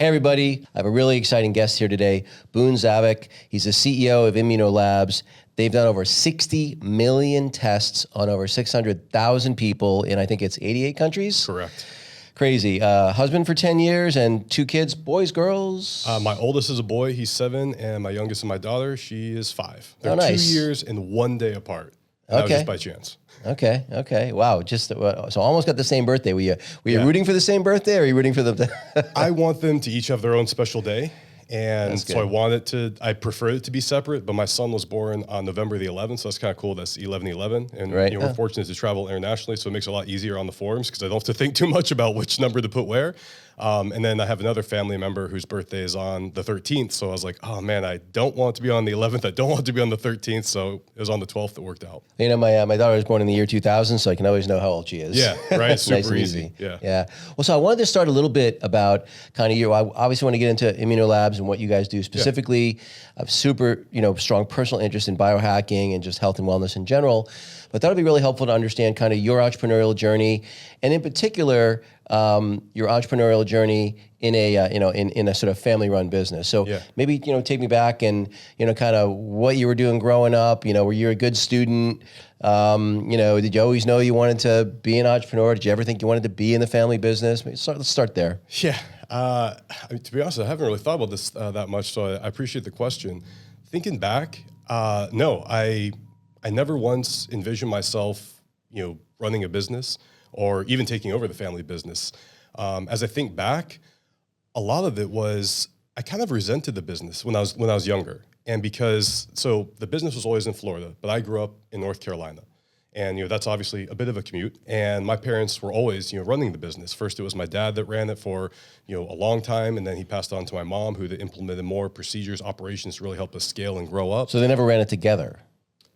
Hey everybody, I have a really exciting guest here today, Boone Zavik. He's the CEO of Immuno Labs. They've done over 60 million tests on over 600,000 people in, I think it's 88 countries? Correct. Crazy. Husband for 10 years and 2 kids, boys, girls? My oldest is a boy, he's 7, and my youngest is my daughter, she is 5. They're nice. 2 years and 1 day apart. And that was just by chance. Okay. Wow. So almost got the same birthday. Were you rooting for the same birthday, or are you rooting for them? I want them to each have their own special day. And so I prefer it to be separate, but my son was born on November the 11th, so that's kind of cool. That's 11/11. And we're fortunate to travel internationally, so it makes it a lot easier on the forums because I don't have to think too much about which number to put where. And then I have another family member whose birthday is on the 13th. So I was like, oh man, I don't want to be on the 11th. I don't want to be on the 13th. So it was on the 12th that worked out. You know, my daughter was born in the year 2000, so I can always know how old she is. Yeah, right. Super nice and easy. Yeah. Well, so I wanted to start a little bit about kind of I obviously want to get into Immuno Labs and what you guys do specifically. I have super, strong personal interest in biohacking and just health and wellness in general. But that would be really helpful to understand kind of your entrepreneurial journey, and in particular, your entrepreneurial journey in a in a sort of family-run business. So maybe take me back and kind of what you were doing growing up. Were you a good student? Did you always know you wanted to be an entrepreneur? Did you ever think you wanted to be in the family business? Let's start there. Yeah. To be honest, I haven't really thought about this that much, so I appreciate the question. Thinking back, no, I never once envisioned myself, running a business or even taking over the family business. As I think back, a lot of it was I kind of resented the business when I was younger, and so the business was always in Florida, but I grew up in North Carolina, and that's obviously a bit of a commute. And my parents were always running the business. First, it was my dad that ran it for a long time, and then he passed on to my mom, who implemented more procedures, operations to really help us scale and grow up. So they never ran it together.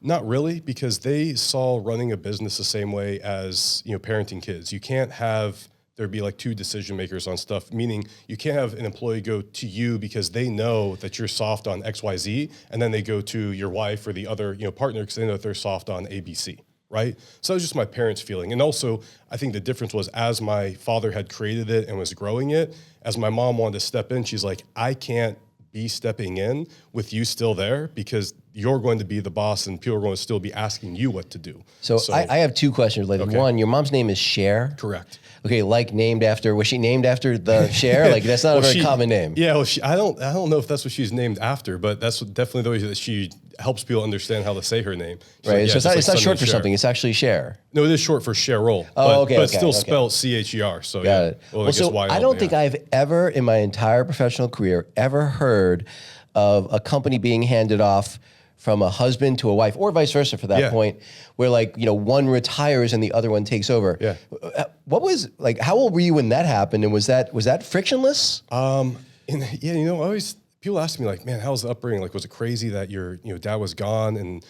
Not really, because they saw running a business the same way as, parenting kids. You can't have there be like 2 decision makers on stuff, meaning you can't have an employee go to you because they know that you're soft on XYZ, and then they go to your wife or the other, partner because they know that they're soft on ABC, right? So that was just my parents' feeling. And also, I think the difference was as my father had created it and was growing it, as my mom wanted to step in, she's like, I can't be stepping in with you still there because you're going to be the boss and people are going to still be asking you what to do. So I have 2 questions related. Okay. One, your mom's name is Cher? Correct. Okay, was she named after the Cher? Like that's not a very common name. Yeah, well, I don't know if that's what she's named after, but that's definitely the way that she helps people understand how to say her name. Right, so it's not short for something, it's actually Cher. No, it is short for Cheryl. But still spelled CHER. So got it. Well, so I don't think I've ever in my entire professional career ever heard of a company being handed off from a husband to a wife, or vice versa for that point, where one retires and the other one takes over. Yeah. What was how old were you when that happened, and was that frictionless? People ask me man, how was the upbringing? Was it crazy that your dad was gone and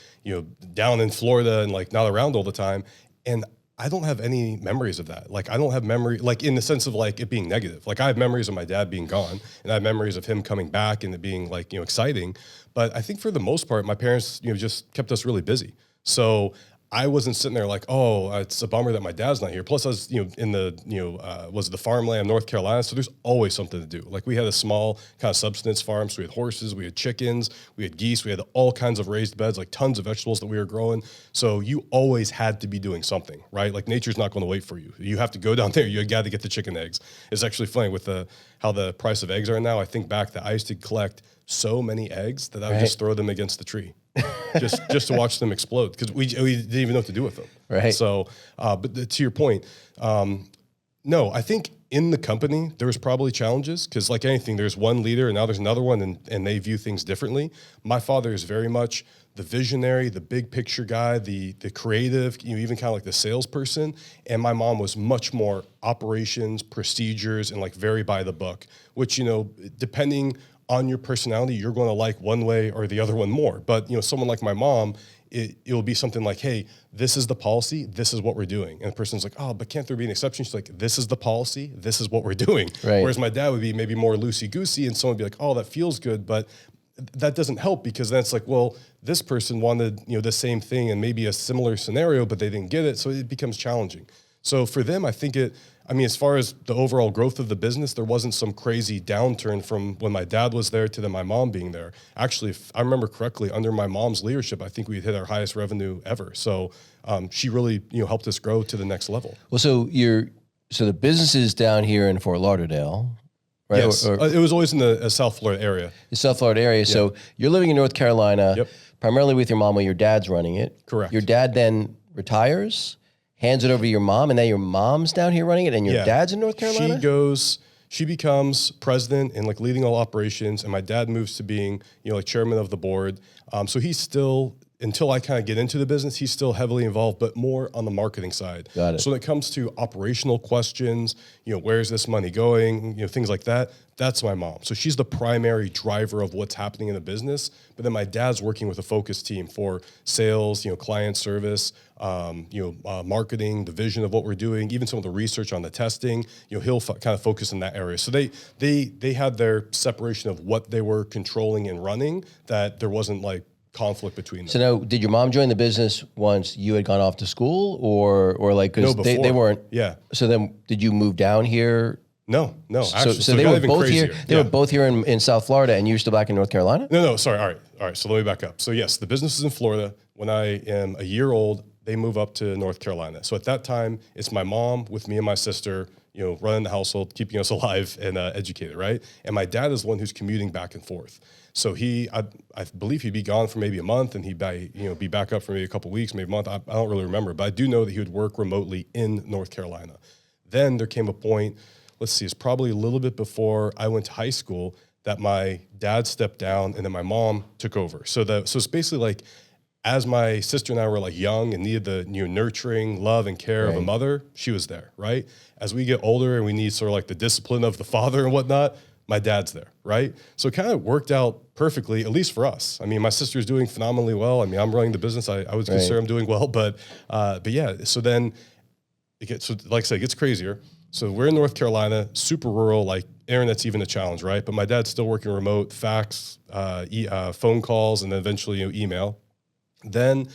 down in Florida and not around all the time? And I don't have any memories of that. I don't have memory, in the sense of it being negative. I have memories of my dad being gone, and I have memories of him coming back and it being exciting. But I think for the most part, my parents, just kept us really busy. So I wasn't sitting there it's a bummer that my dad's not here. Plus I was, in the, was the farmland of North Carolina. So there's always something to do. We had a small kind of subsistence farm. So we had horses, we had chickens, we had geese, we had all kinds of raised beds, tons of vegetables that we were growing. So you always had to be doing something, right? Nature's not going to wait for you. You have to go down there. You got to get the chicken eggs. It's actually funny with how the price of eggs are now. I think back that I used to collect so many eggs that I would just throw them against the tree. just to watch them explode because we didn't even know what to do with them. Right. So, but to your point, no, I think in the company there was probably challenges because like anything, there's one leader and now there's another one and they view things differently. My father is very much the visionary, the big picture guy, the creative, even kind of the salesperson. And my mom was much more operations, procedures, and very by the book, which, depending on your personality, you're going to like one way or the other one more. But, someone like my mom, it will be something like, hey, this is the policy, this is what we're doing. And the person's like, oh, but can't there be an exception? She's like, this is the policy, this is what we're doing. Right. Whereas my dad would be maybe more loosey-goosey and someone would be like, oh, that feels good, but that doesn't help because then it's well, this person wanted, the same thing and maybe a similar scenario, but they didn't get it. So it becomes challenging. So for them, I think as far as the overall growth of the business, there wasn't some crazy downturn from when my dad was there to then my mom being there. Actually, if I remember correctly, under my mom's leadership, I think we hit our highest revenue ever. So she really, helped us grow to the next level. Well, so the business is down here in Fort Lauderdale, right? Yes, it was always in the South Florida area. The South Florida area. Yeah. So you're living in North Carolina, yep. primarily with your mom while your dad's running it. Correct. Your dad then retires, hands it over to your mom, and then your mom's down here running it, and your dad's in North Carolina? She becomes president and leading all operations, and my dad moves to being, chairman of the board. So he's still, until I kind of get into the business, he's still heavily involved, but more on the marketing side. Got it. So when it comes to operational questions, where's this money going, things like that, that's my mom. So she's the primary driver of what's happening in the business. But then my dad's working with a focus team for sales, client service, marketing, the vision of what we're doing, even some of the research on the testing. He'll kind of focus in that area. So they had their separation of what they were controlling and running, that there wasn't conflict between them. So now, did your mom join the business once you had gone off to school, or because they weren't? Yeah. So then, did you move down here? No. Actually, so they were both crazier. here. They were both here in South Florida, and you're still back in North Carolina. No. Sorry. All right. So let me back up. So yes, the business is in Florida. When I am a year old, they move up to North Carolina. So at that time, it's my mom with me and my sister, running the household, keeping us alive and educated, right? And my dad is the one who's commuting back and forth. So I believe he'd be gone for maybe a month, and he'd be back up for maybe a couple of weeks, maybe a month. I don't really remember, but I do know that he would work remotely in North Carolina. Then there came a point, it's probably a little bit before I went to high school, that my dad stepped down and then my mom took over. So it's basically as my sister and I were young and needed the nurturing love and care of a mother, she was there, right? As we get older and we need sort of the discipline of the father and whatnot, my dad's there, right? So it kind of worked out perfectly, at least for us. I mean, my sister's doing phenomenally well. I mean, I'm running the business. I was consider I'm doing well, but yeah. So then it gets crazier. So we're in North Carolina, super rural, internet's even a challenge, right? But my dad's still working remote, fax, phone calls, and then eventually email. Then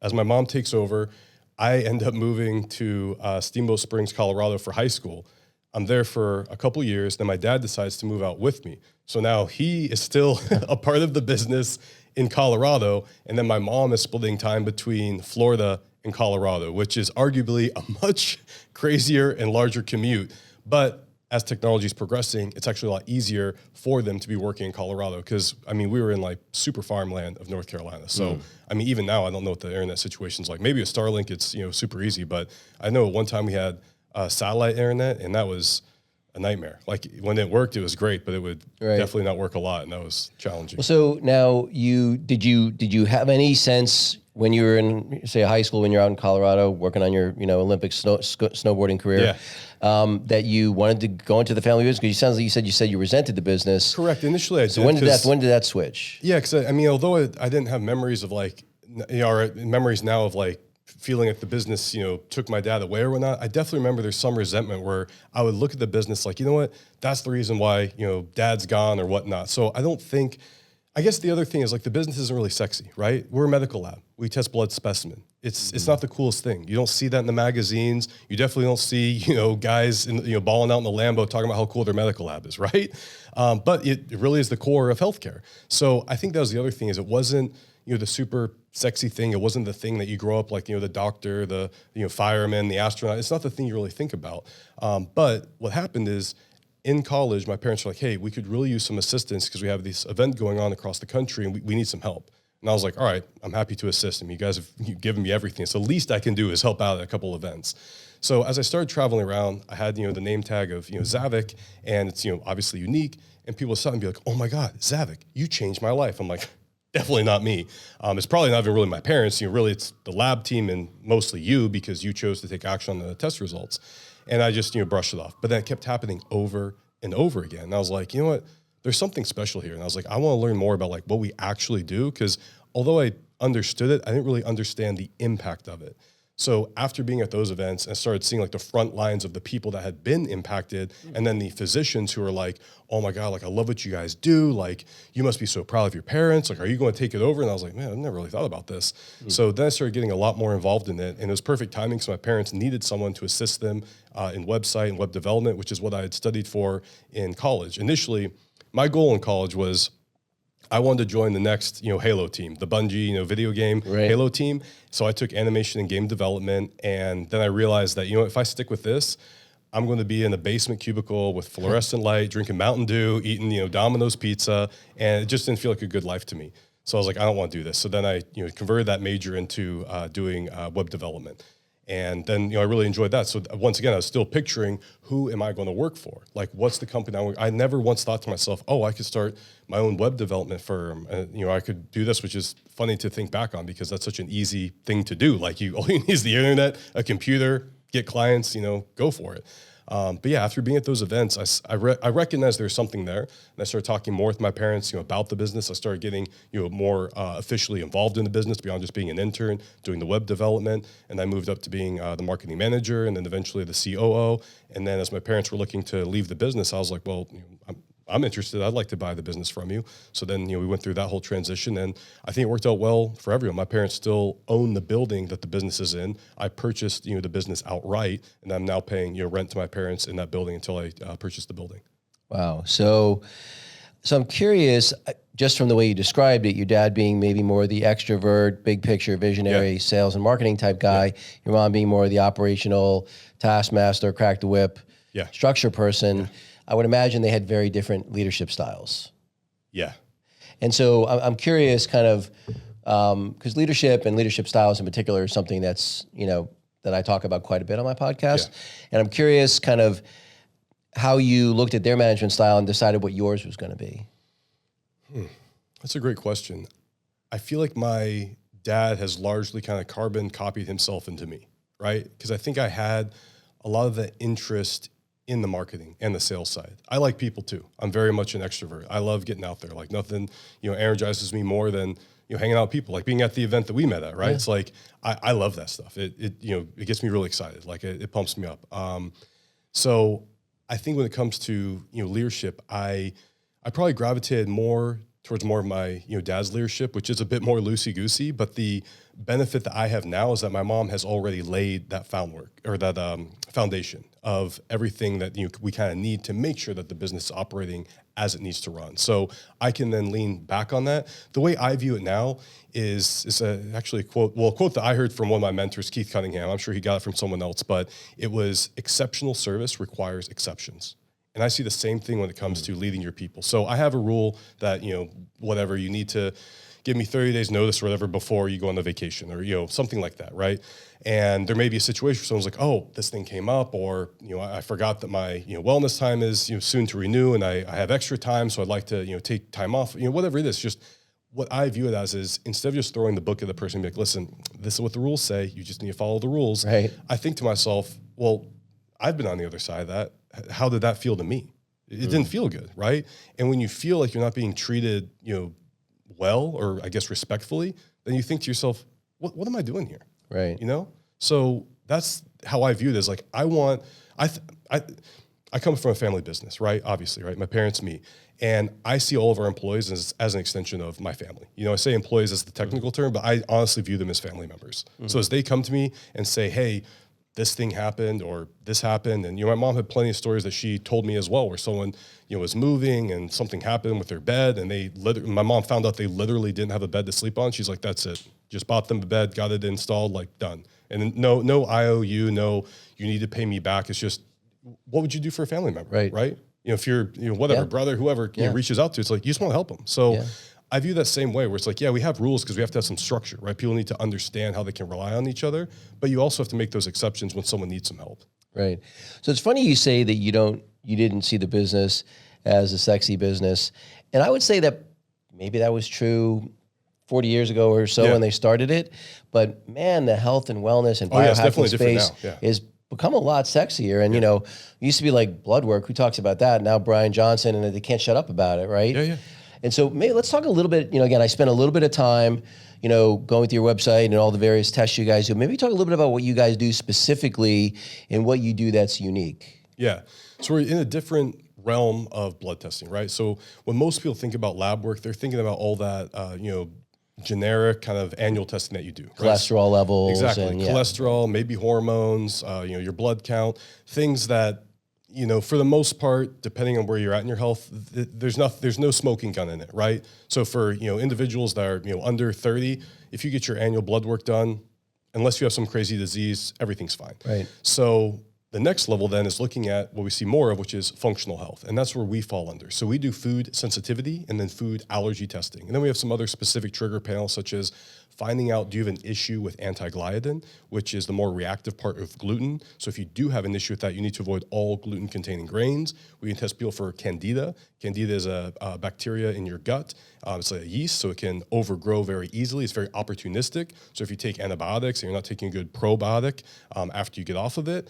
as my mom takes over, I end up moving to Steamboat Springs, Colorado for high school. I'm there for a couple years. Then my dad decides to move out with me. So now he is still a part of the business in Colorado. And then my mom is splitting time between Florida and Colorado, which is arguably a much crazier and larger commute. But as technology is progressing, it's actually a lot easier for them to be working in Colorado, because we were in super farmland of North Carolina. So even now, I don't know what the internet situation's like. Maybe with Starlink, it's super easy. But I know at one time we had satellite internet, and that was a nightmare. When it worked, it was great, but it would definitely not work a lot, and that was challenging. Well, so now did you have any sense when you were in, say, high school, when you're out in Colorado working on your Olympic snowboarding career, that you wanted to go into the family business? Because it sounds like you said you resented the business. Correct. Initially, I did. So when did that switch? Yeah, because although I didn't have memories of memories now of feeling like the business, took my dad away or whatnot, I definitely remember there's some resentment where I would look at the business what, that's the reason why, dad's gone or whatnot. So I guess the other thing is the business isn't really sexy, right? We're a medical lab. We test blood specimen. It's not the coolest thing. You don't see that in the magazines. You definitely don't see, guys balling out in the Lambo talking about how cool their medical lab is, right? But it really is the core of healthcare. So I think that was the other thing, is it wasn't, the super sexy thing. It wasn't the thing that you grow up the doctor, the fireman, the astronaut. It's not the thing you really think about. But what happened is, in college, my parents were like, hey, we could really use some assistance because we have this event going on across the country and we need some help. And I was like, all right, I'm happy to assist them. You guys have given me everything. So the least I can do is help out at a couple events. So as I started traveling around, I had, the name tag of, Zavik, and it's, obviously unique. And people would stop and be like, oh my God, Zavik, you changed my life. I'm like, definitely not me. It's probably not even really my parents. Really, it's the lab team and mostly you, because you chose to take action on the test results. And I just, brushed it off. But then it kept happening over and over again. And I was like, you know what? There's something special here. And I was like, I want to learn more about what we actually do. Because although I understood it, I didn't really understand the impact of it. So after being at those events, I started seeing like the front lines of the people that had been impacted, and then the physicians who are like, "Oh my God, like I love what you guys do. Like you must be so proud of your parents. Like, are you going to take it over?" And I was like, "Man, I've never really thought about this." So then I started getting a lot more involved in it, and it was perfect timing because my parents needed someone to assist them in website and web development, which is what I had studied for in college. Initially, my goal in college was I wanted to join the next, Halo team, the Bungie, video game Halo team. So I took animation and game development, and then I realized that, if I stick with this, I'm going to be in a basement cubicle with fluorescent light, drinking Mountain Dew, eating, Domino's pizza, and it just didn't feel like a good life to me. So I was like, I don't want to do this. So then I, converted that major into doing web development. And then, I really enjoyed that. So once again, I was still picturing, who am I going to work for? Like, what's the company I never once thought to myself, oh, I could start my own web development firm. I could do this, which is funny to think back on because that's such an easy thing to do. Like all you need is the internet, a computer, get clients, go for it. But yeah, after being at those events, I recognized there's something there, and I started talking more with my parents, about the business. I started getting, more officially involved in the business beyond just being an intern, doing the web development, and I moved up to being the marketing manager, and then eventually the COO. And then as my parents were looking to leave the business, I was like, well, I'm interested. I'd like to buy the business from you. So then, we went through that whole transition, and I think it worked out well for everyone. My parents still own the building that the business is in. I purchased, the business outright, and I'm now paying, rent to my parents in that building until I purchased the building. Wow. So I'm curious, just from the way you described it, your dad being maybe more the extrovert, big picture, visionary, sales and marketing type guy, your mom being more the operational, taskmaster, crack the whip, structure person. I would imagine they had very different leadership styles. Yeah. And so I'm curious kind of, because leadership and leadership styles in particular is something that's, that I talk about quite a bit on my podcast. And I'm curious kind of how you looked at their management style and decided what yours was going to be. That's a great question. I feel like my dad has largely kind of carbon copied himself into me, right? Because I think I had a lot of the interest in the marketing and the sales side. I like people too. I'm very much an extrovert. I love getting out there. Like nothing, energizes me more than, hanging out with people, like being at the event that we met at, right? Yeah. It's like, I love that stuff. It gets me really excited. Like it pumps me up. So I think when it comes to, leadership, I probably gravitated more towards more of my, dad's leadership, which is a bit more loosey-goosey, but the benefit that I have now is that my mom has already laid that foundation of everything that we kind of need to make sure that the business is operating as it needs to run. So I can then lean back on that. The way I view it now is actually a quote that I heard from one of my mentors, Keith Cunningham. I'm sure he got it from someone else, but it was, exceptional service requires exceptions. And I see the same thing when it comes to leading your people. So I have a rule that, whatever, you need to give me 30 days notice or whatever before you go on the vacation or, something like that, right? And there may be a situation where someone's like, oh, this thing came up, or, I forgot that my, wellness time is, soon to renew and I have extra time, so I'd like to, take time off, whatever it is. Just what I view it as is, instead of just throwing the book at the person and be like, listen, this is what the rules say, you just need to follow the rules. Right. I think to myself, well, I've been on the other side of that. How did that feel to me? It didn't feel good, right? And when you feel like you're not being treated, well, or I guess respectfully, then you think to yourself, what am I doing here? Right. So that's how I view this. Like I come from a family business, right? Obviously, right? My parents, me. And I see all of our employees as an extension of my family. I say employees as the technical term, but I honestly view them as family members. So as they come to me and say, hey, this thing happened or this happened. And, my mom had plenty of stories that she told me as well, where someone, was moving and something happened with their bed. And my mom found out they literally didn't have a bed to sleep on. She's like, that's it. Just bought them a bed, got it installed, like done. And no IOU, no, you need to pay me back. It's just, what would you do for a family member? Right. If you're, whatever, brother, whoever reaches out to, it's like, you just want to help them. So I view that same way, where it's like, we have rules because we have to have some structure, right? People need to understand how they can rely on each other, but you also have to make those exceptions when someone needs some help. Right. So it's funny you say that you didn't see the business as a sexy business. And I would say that maybe that was true 40 years ago or so when they started it. But man, the health and wellness and biohacking space is become a lot sexier. And, it used to be like blood work. Who talks about that? Now Brian Johnson, and they can't shut up about it, right? Yeah. And so maybe let's talk a little bit, again, I spent a little bit of time, going through your website and all the various tests you guys do. Maybe talk a little bit about what you guys do specifically and what you do that's unique. Yeah. So we're in a different realm of blood testing, right? So when most people think about lab work, they're thinking about all that, generic kind of annual testing that you do. Cholesterol levels. Exactly. And, cholesterol, maybe hormones, your blood count, things that, for the most part, depending on where you're at in your health, there's no smoking gun in it, right? So for, individuals that are, under 30, if you get your annual blood work done, unless you have some crazy disease, everything's fine. Right. So the next level then is looking at what we see more of, which is functional health. And that's where we fall under. So we do food sensitivity and then food allergy testing. And then we have some other specific trigger panels, such as finding out, do you have an issue with anti-gliadin, which is the more reactive part of gluten. So if you do have an issue with that, you need to avoid all gluten-containing grains. We can test people for candida. Candida is a bacteria in your gut. It's like a yeast, so it can overgrow very easily. It's very opportunistic. So if you take antibiotics and you're not taking a good probiotic after you get off of it,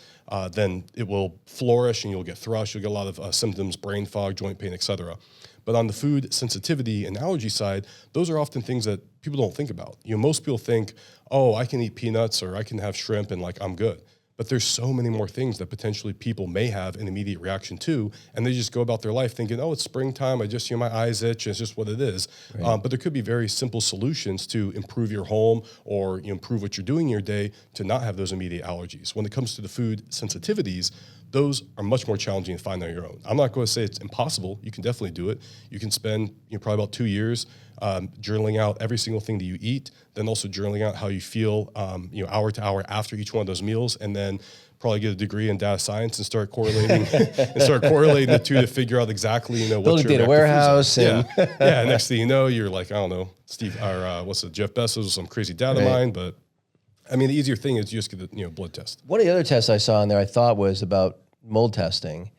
then it will flourish and you'll get thrush. You'll get a lot of symptoms, brain fog, joint pain, etc. But on the food sensitivity and allergy side, those are often things that people don't think about. Most people think, oh, I can eat peanuts or I can have shrimp and I'm good. But there's so many more things that potentially people may have an immediate reaction to, and they just go about their life thinking, oh, it's springtime, I just, my eyes itch, it's just what it is. Right. But there could be very simple solutions to improve your home or improve what you're doing in your day to not have those immediate allergies. When it comes to the food sensitivities, those are much more challenging to find on your own. I'm not going to say it's impossible. You can definitely do it. You can spend probably about 2 years journaling out every single thing that you eat, then also journaling out how you feel hour to hour after each one of those meals, and then probably get a degree in data sance and start correlating the two to figure out exactly what build a data warehouse. And yeah. Next thing you know, you're like, I don't know, Jeff Bezos with some crazy data mine, but I mean, the easier thing is you just get the blood test. One of the other tests I saw in there I thought was about mold testing.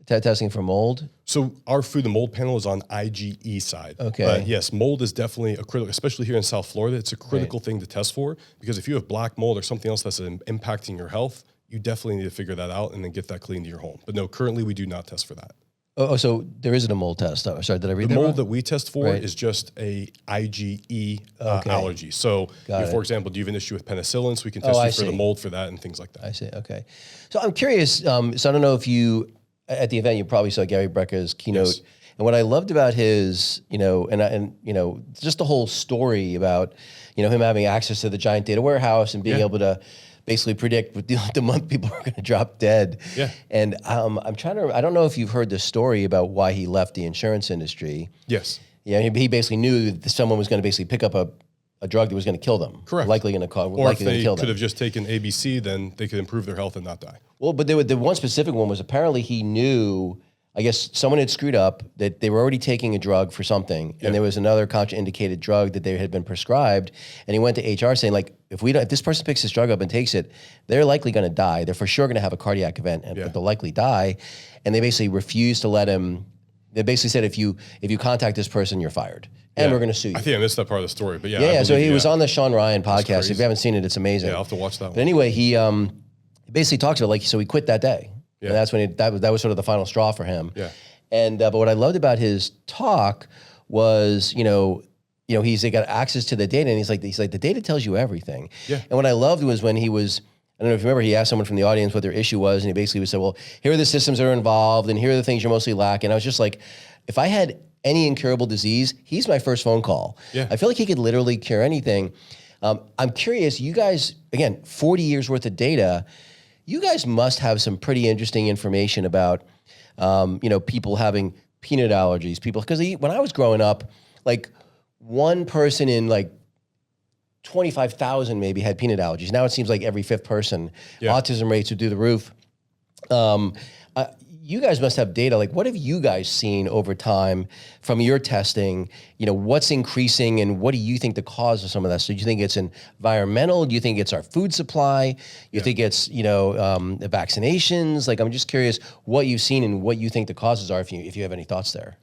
Testing for mold? So our food and mold panel is on IgE side. Okay. But yes, mold is definitely a critical, especially here in South Florida, it's a critical thing to test for, because if you have black mold or something else that's impacting your health, you definitely need to figure that out and then get that cleaned to your home. But no, currently we do not test for that. Oh, so there isn't a mold test. Oh, sorry, did I read that The mold wrong? that we test for is just a IgE allergy. So, for example, do you have an issue with penicillin? So we can test you for the mold for that and things like that. I see. Okay. So I'm curious. So I don't know if you, at the event, you probably saw Gary Brecka's keynote. Yes. And what I loved about his, just the whole story about, him having access to the giant data warehouse and being able to basically predict the month people are going to drop dead. Yeah. And I'm I don't know if you've heard the story about why he left the insurance industry. Yes. Yeah, he basically knew that someone was going to basically pick up a drug that was going to kill them. Correct. Likely going to kill them. Or if they could have just taken ABC, then they could improve their health and not die. Well, but the one specific one was apparently he knew, I guess someone had screwed up, that they were already taking a drug for something, and there was another contraindicated drug that they had been prescribed, and he went to HR saying, like, if this person picks this drug up and takes it, they're likely going to die. They're for sure going to have a cardiac event, but they'll likely die. And they basically refused to let him. They basically said, if you contact this person, you're fired, and we're going to sue you. I think I missed that part of the story, but so he was on the Sean Ryan podcast. If you haven't seen it, it's amazing. Yeah, I'll have to watch that one. But anyway, he basically talks about so he quit that day. Yeah. And that's when that was sort of the final straw for him. Yeah. And but what I loved about his talk was, he's got access to the data, and he's like the data tells you everything. Yeah. And what I loved was when he was, I don't know if you remember, he asked someone from the audience what their issue was, and he basically said, well, here are the systems that are involved, and here are the things you're mostly lacking. I was just like, if I had any incurable disease, he's my first phone call. Yeah. I feel like he could literally cure anything. I'm curious, you guys, again, 40 years worth of data. You guys must have some pretty interesting information about, people having peanut allergies. Because when I was growing up, like one person in 25,000 maybe had peanut allergies. Now it seems like every fifth person. Autism rates would do the roof. You guys must have data. Like, what have you guys seen over time from your testing? What's increasing, and what do you think the cause of some of that? So do you think it's environmental? Do you think it's our food supply? You think it's, the vaccinations? Like, I'm just curious what you've seen and what you think the causes are, if you have any thoughts there.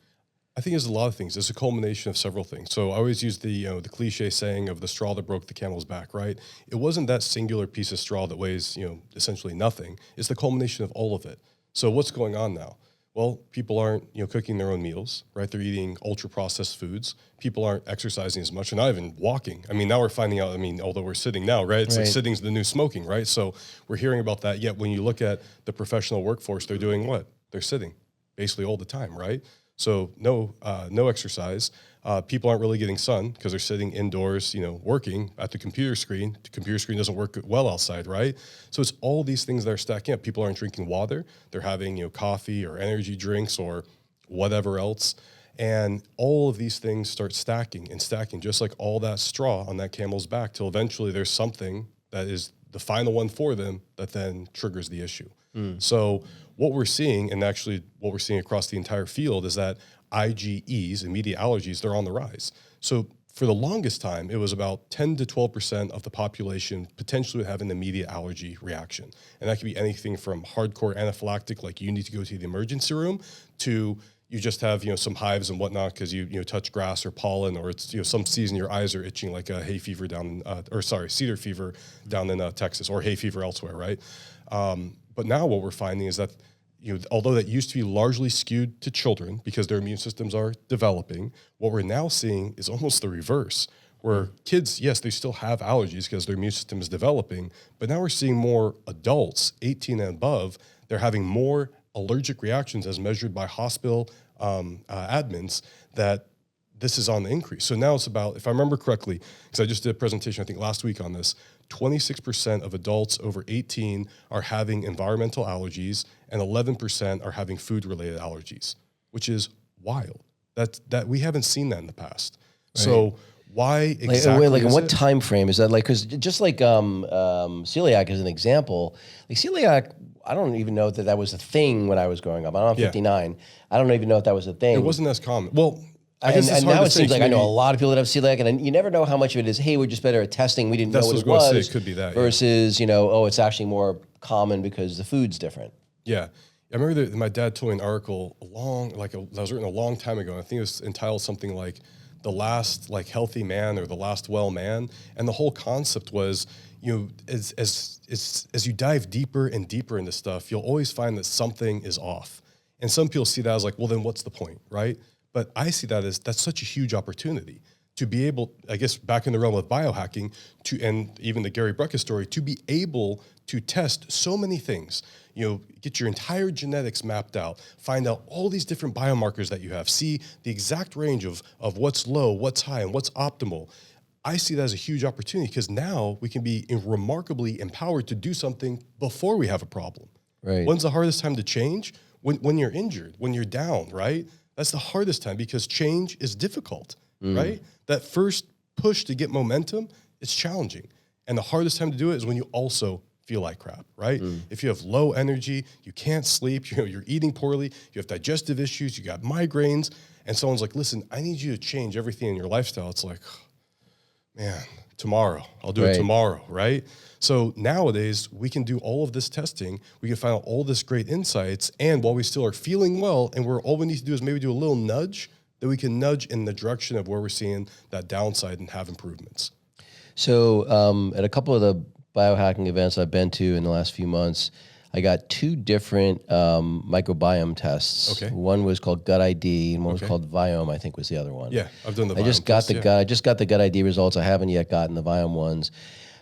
I think there's a lot of things. It's a culmination of several things. So I always use the cliche saying of the straw that broke the camel's back, right? It wasn't that singular piece of straw that weighs, essentially nothing. It's the culmination of all of it. So what's going on now? Well, people aren't, cooking their own meals, right? They're eating ultra processed foods. People aren't exercising as much. They're not even walking. I mean, now we're finding out, although we're sitting now, right? It's like sitting's the new smoking, right? So we're hearing about that. Yet when you look at the professional workforce, they're doing what? They're sitting basically all the time, right? So no exercise. People aren't really getting sun because they're sitting indoors, working at the computer screen. The computer screen doesn't work well outside, right? So it's all these things that are stacking up. People aren't drinking water. They're having, coffee or energy drinks or whatever else. And all of these things start stacking and stacking, just like all that straw on that camel's back, till eventually there's something that is the final one for them that then triggers the issue. So what we're seeing, and actually what we're seeing across the entire field, is that IgEs, immediate allergies, they're on the rise. So for the longest time, it was about 10 to 12% of the population potentially would have an immediate allergy reaction. And that could be anything from hardcore anaphylactic, like you need to go to the emergency room, to you just have, some hives and whatnot because you touch grass or pollen, or it's, some season your eyes are itching like a hay fever cedar fever down in Texas, or hay fever elsewhere, right? But now what we're finding is that, although that used to be largely skewed to children because their immune systems are developing, what we're now seeing is almost the reverse, where kids, yes, they still have allergies because their immune system is developing, but now we're seeing more adults, 18 and above, they're having more allergic reactions as measured by hospital admins, that this is on the increase. So now it's about, if I remember correctly, because I just did a presentation, I think last week on this, 26% of adults over 18 are having environmental allergies, and 11% are having food-related allergies, which is wild. That we haven't seen that in the past. Right. So why exactly? In what time frame is that? Because just like celiac is an example. Like celiac, I don't even know that was a thing when I was growing up. I'm 59. I don't even know if that was a thing. It wasn't as common. Well. And now it seems like I know a lot of people that have celiac, and you never know how much of it is, hey, we're just better at testing. We didn't know what it was. It could be that. Versus, it's actually more common because the food's different. Yeah. I remember that my dad told me an article that was written a long time ago. I think it was entitled something like "The Last Healthy Man" or "The Last Well Man," and the whole concept was, as you dive deeper and deeper into stuff, you'll always find that something is off, and some people see that as like, well, then what's the point, right? But I see that as that's such a huge opportunity to be able, I guess, back in the realm of biohacking, and even the Gary Bruckus story, to be able to test so many things. Get your entire genetics mapped out, find out all these different biomarkers that you have, see the exact range of what's low, what's high, and what's optimal. I see that as a huge opportunity because now we can be remarkably empowered to do something before we have a problem. Right. When's the hardest time to change? When you're injured, when you're down, right? That's the hardest time because change is difficult, right? That first push to get momentum, it's challenging. And the hardest time to do it is when you also feel like crap, right? If you have low energy, you can't sleep, you're eating poorly, you have digestive issues, you got migraines, and someone's like, listen, I need you to change everything in your lifestyle. It's like, man, tomorrow, I'll do it tomorrow, right? So nowadays, we can do all of this testing, we can find out all this great insights, and while we still are feeling well, and all we need to do is maybe do a little nudge, that we can nudge in the direction of where we're seeing that downside and have improvements. So at a couple of the biohacking events I've been to in the last few months, I got two different microbiome tests. Okay. One was called Gut ID, and one was called Viome, I think was the other one. Yeah, I've done the Viome. I just got the Gut ID results. I haven't yet gotten the Viome ones.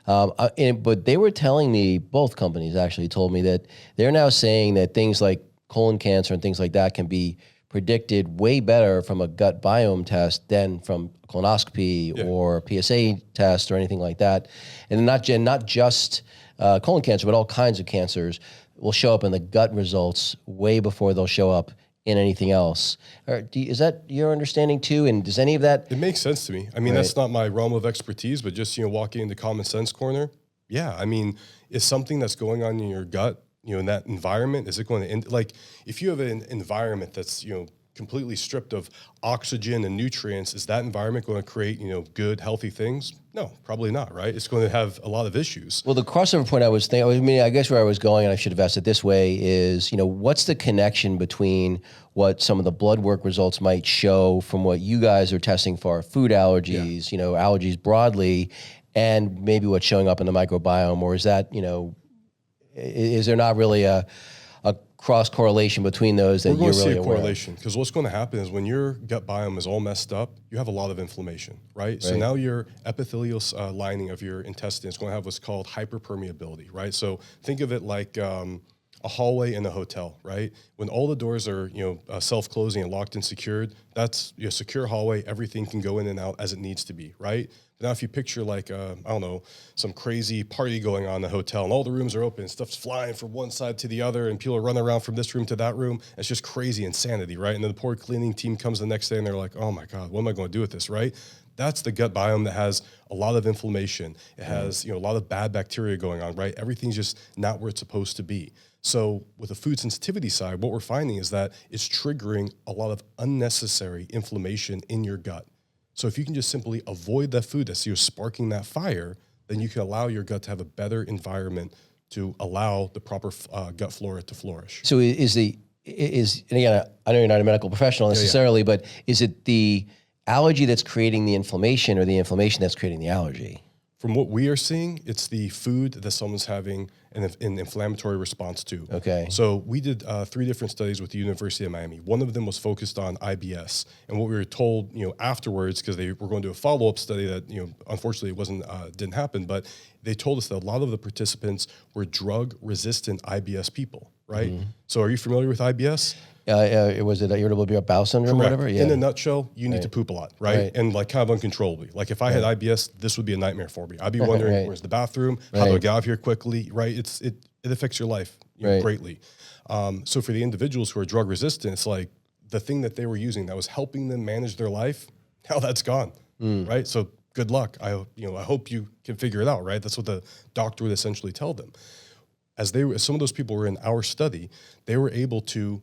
But they were telling me, both companies actually told me that they're now saying that things like colon cancer and things like that can be predicted way better from a gut biome test than from a colonoscopy or PSA test or anything like that. And not just colon cancer, but all kinds of cancers will show up in the gut results way before they'll show up in anything else. Is that your understanding too? And does any of that? It makes sense to me. I mean, that's not my realm of expertise, but just, walking into common sense corner. Yeah. I mean, is something that's going on in your gut, in that environment, is it going to end? Like if you have an environment that's, completely stripped of oxygen and nutrients, is that environment going to create, good, healthy things? No, probably not, right? It's going to have a lot of issues. Well, the crossover point I guess where I was going, and I should have asked it this way, is, what's the connection between what some of the blood work results might show from what you guys are testing for food allergies, allergies broadly, and maybe what's showing up in the microbiome? Or is that, is there not really a cross correlation between those that We're going you're to see really a aware of? correlation because what's going to happen is when your gut biome is all messed up, you have a lot of inflammation, right? So Right. now your epithelial lining of your intestine is going to have what's called hyperpermeability, right? So think of it like a hallway in a hotel, right? When all the doors are, self-closing and locked and secured, that's a secure hallway. Everything can go in and out as it needs to be, right? Now, if you picture like, I don't know, some crazy party going on in the hotel and all the rooms are open, stuff's flying from one side to the other and people are running around from this room to that room. It's just crazy insanity, right? And then the poor cleaning team comes the next day and they're like, oh my God, what am I going to do with this, right? That's the gut biome that has a lot of inflammation. It has, a lot of bad bacteria going on, right? Everything's just not where it's supposed to be. So with the food sensitivity side, what we're finding is that it's triggering a lot of unnecessary inflammation in your gut. So if you can just simply avoid that food that's sparking that fire, then you can allow your gut to have a better environment to allow the proper gut flora to flourish. So and again, I know you're not a medical professional necessarily, but is it the allergy that's creating the inflammation or the inflammation that's creating the allergy? From what we are seeing, it's the food that someone's having an inflammatory response to. Okay. So we did 3 different studies with the University of Miami. One of them was focused on IBS, and what we were told, afterwards, because they were going to do a follow-up study that, unfortunately it didn't happen, but they told us that a lot of the participants were drug-resistant IBS people, right? Mm-hmm. So are you familiar with IBS? Was it irritable bowel syndrome Correct. or whatever? Yeah. In a nutshell, you need to poop a lot, right? And like kind of uncontrollably. Like if I had IBS, this would be a nightmare for me. I'd be wondering, where's the bathroom? How do I get out of here quickly, right? It affects your life greatly. So for the individuals who are drug resistant, it's like the thing that they were using that was helping them manage their life, now that's gone, right? So good luck. I hope you can figure it out, right? That's what the doctor would essentially tell them. As some of those people were in our study, they were able to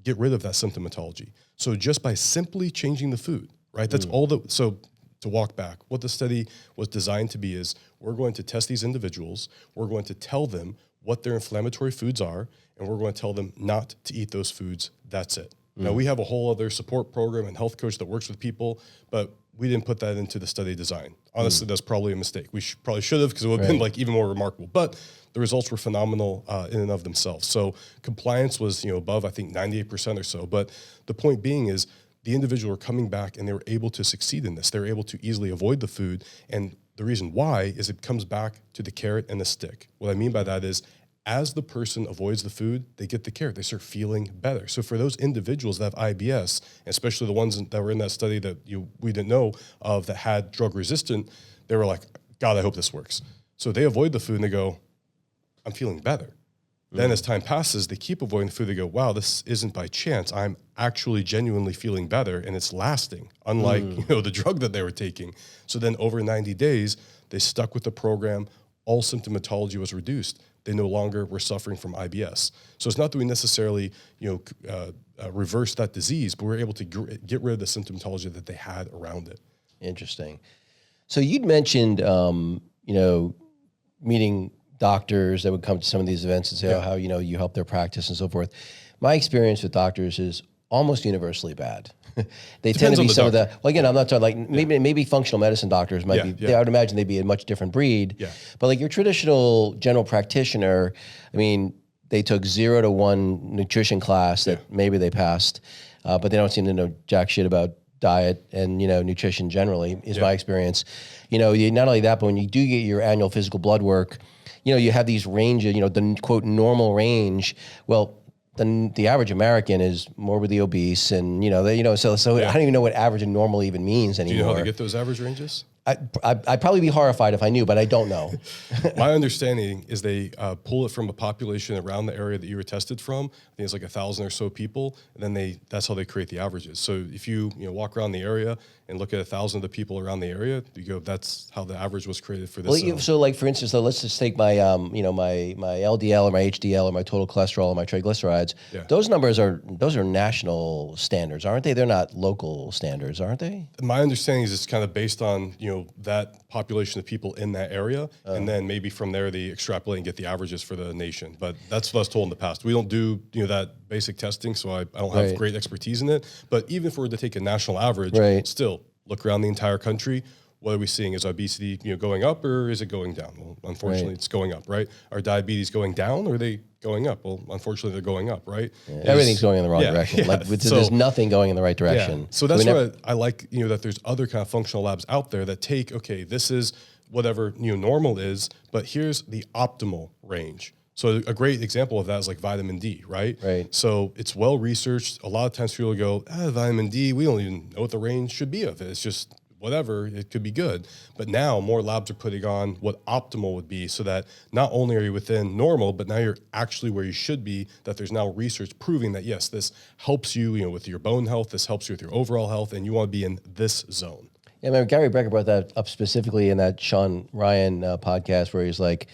get rid of that symptomatology. So just by simply changing the food, right? That's so to walk back, what the study was designed to be is we're going to test these individuals, we're going to tell them what their inflammatory foods are, and we're going to tell them not to eat those foods. That's it. Now we have a whole other support program and health coach that works with people, but we didn't put that into the study design. Honestly, that's probably a mistake. We probably should have, because it would have been like even more remarkable. But the results were phenomenal in and of themselves. So compliance was above, I think, 98% or so. But the point being is the individual were coming back and they were able to succeed in this. They were able to easily avoid the food. And the reason why is it comes back to the carrot and the stick. What I mean by that is as the person avoids the food, they get the carrot. They start feeling better. So for those individuals that have IBS, especially the ones that were in that study that we didn't know of that had drug resistant, they were like, God, I hope this works. So they avoid the food and they go, I'm feeling better. Then as time passes, they keep avoiding the food. They go, wow, this isn't by chance. I'm actually genuinely feeling better and it's lasting, unlike the drug that they were taking. So then over 90 days, they stuck with the program. All symptomatology was reduced. They no longer were suffering from IBS. So it's not that we necessarily reverse that disease, but we're able to get rid of the symptomatology that they had around it. Interesting. So you'd mentioned, meeting doctors that would come to some of these events and say, how you help their practice and so forth. My experience with doctors is almost universally bad. They tend to be some of the, well, again, I'm not talking like maybe functional medicine doctors might be, I would imagine they'd be a much different breed. Yeah. But like your traditional general practitioner, I mean, they took 0 to 1 nutrition class that maybe they passed, but they don't seem to know jack shit about diet and, nutrition generally is my experience. Not only that, but when you do get your annual physical blood work, you have these ranges, the quote normal range. Well, the average American is morbidly obese, and so I don't even know what average and normal even means anymore. Do you know how to get those average ranges? I'd probably be horrified if I knew, but I don't know. My understanding is they pull it from a population around the area that you were tested from. I think it's like 1,000 or so people, and then that's how they create the averages. So if you walk around the area and look at 1,000 of the people around the area, you go, that's how the average was created for this. Well, so like for instance, let's just take my my LDL or my HDL or my total cholesterol or my triglycerides. Yeah. Those numbers are national standards, aren't they? They're not local standards, aren't they? My understanding is it's kind of based on that population of people in that area, and then maybe from there they extrapolate and get the averages for the nation. But that's what I was told in the past. We don't do that basic testing, so I don't have great expertise in it. But even if we were to take a national average, still look around the entire country. what are we seeing? Is obesity, going up or is it going down? Well, unfortunately, it's going up, right? Are diabetes going down or are they going up? Well, unfortunately, they're going up, right? Everything's going in the wrong direction. There's nothing going in the right direction. Yeah. So that's why I like, that there's other kind of functional labs out there that take, okay, this is whatever normal is, but here's the optimal range. So a great example of that is like vitamin D, right? Right. So it's well researched. A lot of times people go, vitamin D, we don't even know what the range should be of it. It's just whatever, it could be good. But now more labs are putting on what optimal would be, so that not only are you within normal, but now you're actually where you should be, that there's now research proving that, yes, this helps you, with your bone health, this helps you with your overall health, and you want to be in this zone. Yeah, I remember Gary Brecker brought that up specifically in that Sean Ryan podcast, where he's like,